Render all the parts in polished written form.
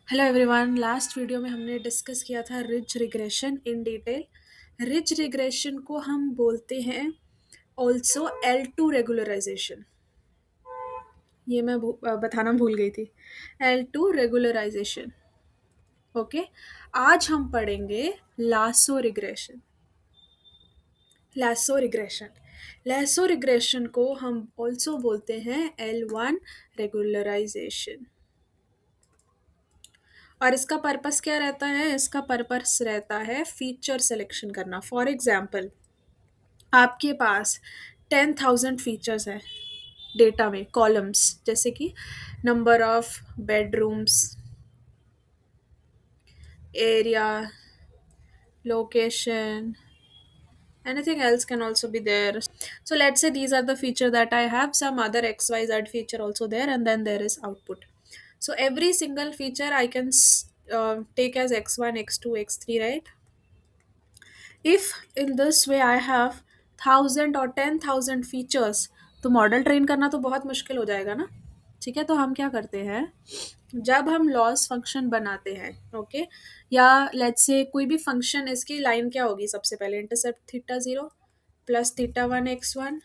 Hello everyone. Last video में हमने discuss किया था ridge regression in detail. Ridge regression को हम बोलते हैं ऑल्सो L2 रेगुलराइजेशन। ये मैं बताना भूल गई थी। L2 regularisation. ओके। आज हम पढ़ेंगे लासो रिग्रेशन। लासो रिग्रेशन को हम ऑल्सो बोलते हैं L1 रेगुलराइजेशन। और इसका पर्पस क्या रहता है? इसका पर्पस रहता है फीचर सिलेक्शन करना। फॉर एग्जाम्पल, आपके पास 10,000 फीचर्स हैं डेटा में, कॉलम्स, जैसे कि number of bedrooms, area, location, anything else can also be there. So let's say these are the feature that I have, some other xyz feature also there, and then there is output. So every single feature I can take as x1, x2, x3, right? If in this way I have 1,000 or 10,000 features, तो model train करना तो बहुत मुश्किल हो जाएगा ना। ठीक है, तो हम क्या करते हैं, जब हम लॉस फंक्शन बनाते हैं, ओके, या लेट्स से कोई भी फंक्शन, इसकी लाइन क्या होगी? सबसे पहले intercept theta zero plus theta one x one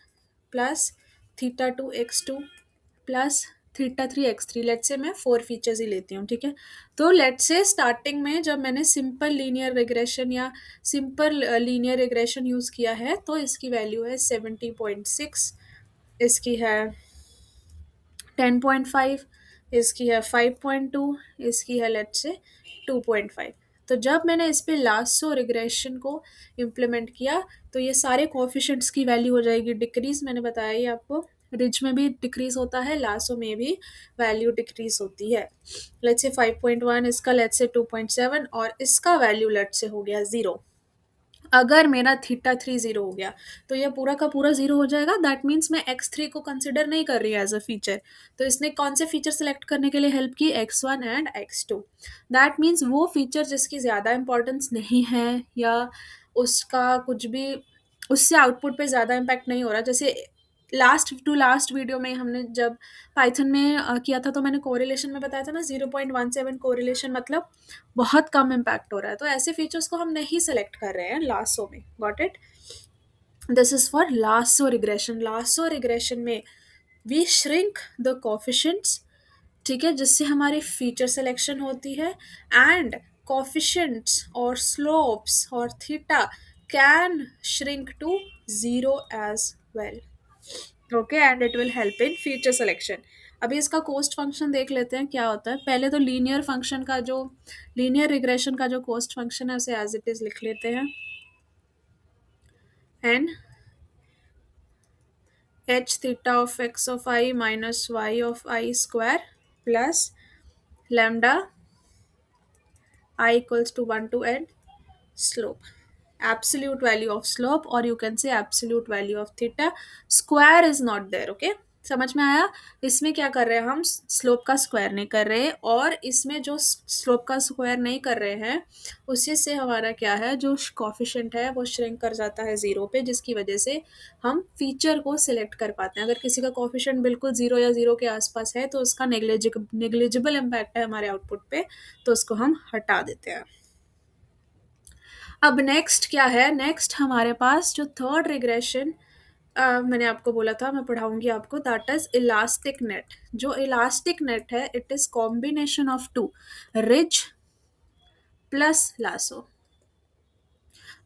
plus theta two x two plus theta three x three. Let's say मैं 4 फीचर्स ही लेती हूँ, ठीक है। तो लेट्स से स्टार्टिंग में जब मैंने सिंपल लीनियर रिग्रेशन या सिंपल लीनियर रिग्रेशन यूज़ किया है, तो इसकी वैल्यू है 70.6, इसकी है 10.5, इसकी है 5.2, इसकी है लेट्स से 2.5। तो जब मैंने इस पे लासो रिग्रेशन को इम्प्लीमेंट किया, तो ये सारे कोफिशिएंट्स की वैल्यू हो जाएगी डिक्रीज। मैंने बताया ही आपको, रिज में भी डिक्रीज होता है, लासो में भी वैल्यू डिक्रीज होती है। लेट्स से 5.1, इसका लेट्स से 2.7, और इसका वैल्यू लेट्स से हो गया 0। अगर मेरा थीटा थ्री ज़ीरो हो गया, तो यह पूरा का पूरा ज़ीरो हो जाएगा। दैट मीन्स मैं एक्स थ्री को कंसिडर नहीं कर रही एज अ फीचर। तो इसने कौन से फीचर सेलेक्ट करने के लिए हेल्प की? X one and X two. That means वो फीचर जिसकी ज़्यादा इंपॉर्टेंस नहीं है, या उसका कुछ भी, उससे आउटपुट पे ज़्यादा इम्पैक्ट नहीं हो रहा। जैसे लास्ट वीडियो में हमने जब पाइथन में किया था, तो मैंने कोरिलेशन में बताया था ना, 0.17 कोरिलेशन, मतलब बहुत कम इम्पैक्ट हो रहा है। तो ऐसे फीचर्स को हम नहीं सेलेक्ट कर रहे हैं लासो में। Got it? This is for lasso regression. Lasso regression में वी श्रिंक द कोफिशिएंट्स, ठीक है, जिससे हमारी फीचर सिलेक्शन होती है। एंड कोफिशिएंट्स और स्लोप्स और theta can shrink to zero as well. Okay, and it will help in feature selection. अभी इसका कोस्ट फंक्शन देख लेते हैं क्या होता है। पहले तो लीनियर फंक्शन का जो, लीनियर रिग्रेशन का जो कोस्ट फंक्शन है, उसे एज इट इज लिख लेते हैं। N H theta of X of I minus Y of I square plus lambda I equals to 1 to n slope, absolute value of slope, or you can say absolute value of theta. Square is not there. Okay, समझ में आया? इसमें क्या कर रहे हैं हम? Slope का स्क्वायर नहीं कर रहे, और इसमें जो स्लोप का स्क्वायर नहीं कर रहे हैं, उसी से हमारा क्या है, जो कॉफिशिएंट है वो श्रिंक कर जाता है ज़ीरो पे, जिसकी वजह से हम फीचर को सिलेक्ट कर पाते हैं। अगर किसी का कॉफिशिएंट बिल्कुल ज़ीरो या ज़ीरो के आसपास है, तो उसका नेग्लिजिबल इम्पैक्ट है हमारे आउटपुट पे, तो उसको हम हटा देते हैं। अब नेक्स्ट क्या है? नेक्स्ट हमारे पास जो थर्ड रिग्रेशन मैंने आपको बोला था, मैं पढ़ाऊंगी आपको, दैट इज इलास्टिक नेट। जो इलास्टिक नेट है, it is combination of two, ridge plus lasso,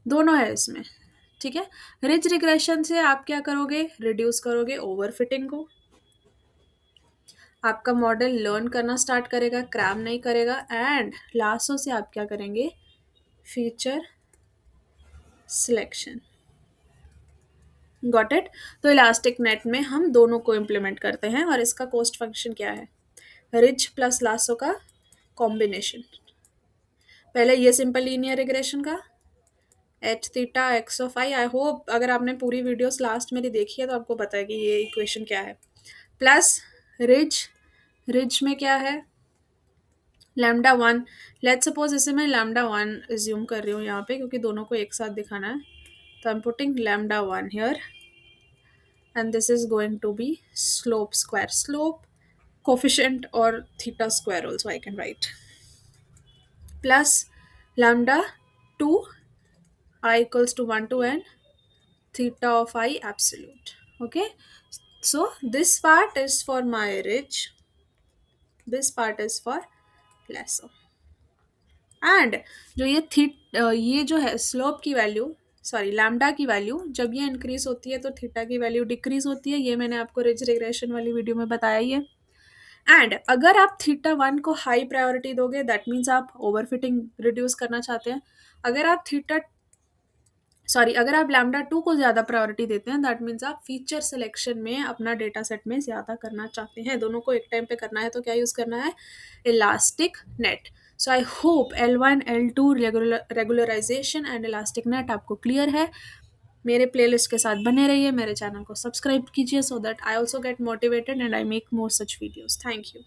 दोनों है इसमें। ठीक है, रिज रिग्रेशन से आप क्या करोगे? रिड्यूस करोगे ओवरफिटिंग को, आपका मॉडल लर्न करना स्टार्ट करेगा, क्रैम नहीं करेगा। एंड लासो से आप क्या करेंगे? Feature selection. Got it? तो इलास्टिक नेट में हम दोनों को इम्प्लीमेंट करते हैं, और इसका कोस्ट फंक्शन क्या है? रिज प्लस लासो का कॉम्बिनेशन। पहले ये सिंपल लीनियर रिग्रेशन का H theta x of I hope अगर आपने पूरी वीडियोस लास्ट मेरी देखी है, तो आपको पता है कि ये इक्वेशन क्या है। प्लस रिज, रिज में क्या है? Lambda one. लेट्स सपोज इसे मैं लैम्डा वन एज्यूम कर रही हूँ यहाँ पे, क्योंकि दोनों को एक साथ दिखाना है। तो I am putting lambda one here, and this is going to be slope square, slope coefficient, or theta square also I can write. plus lambda 2 I equals to 1 to n theta of I absolute. Okay, so this part is for my ridge, this part is for plateau. And जो ये जो है slope की value, sorry lambda की value, जब ये increase होती है तो थीटा की वैल्यू डिक्रीज होती है, ये मैंने आपको रिज रिग्रेशन वाली वीडियो में बताया ही है। एंड अगर आप थीटा 1 को हाई प्रायोरिटी दोगे दैट मीन्स आप ओवरफिटिंग रिड्यूस करना चाहते हैं। अगर आप लैम्डा 2 को ज़्यादा प्रायोरिटी देते हैं दैट मीन्स आप फीचर सिलेक्शन में अपना डेटा सेट में ज़्यादा करना चाहते हैं। दोनों को एक टाइम पे करना है तो क्या यूज़ करना है, elastic net. So I hope L1 L2 regularisation and elastic net आपको क्लियर है। मेरे प्लेलिस्ट के साथ बने रहिए, मेरे चैनल को सब्सक्राइब कीजिए so that I also get motivated and I make more such videos. Thank you.